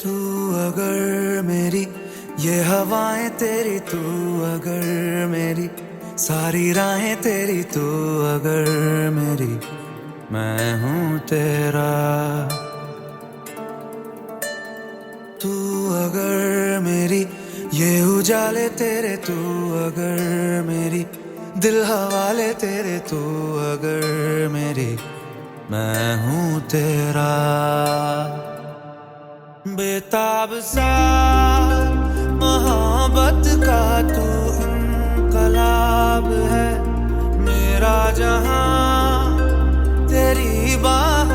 तू अगर मेरी ये हवाएं तेरी, तू अगर मेरी सारी राहें तेरी, तू अगर मेरी मैं हूँ तेरा। तू अगर मेरी ये उजाले तेरे, तू अगर मेरी दिल हवाले तेरे, तू अगर मेरी मैं हूँ तेरा। बेताब सा मोहब्बत का तू इनकलाब है, मेरा जहां तेरी बाह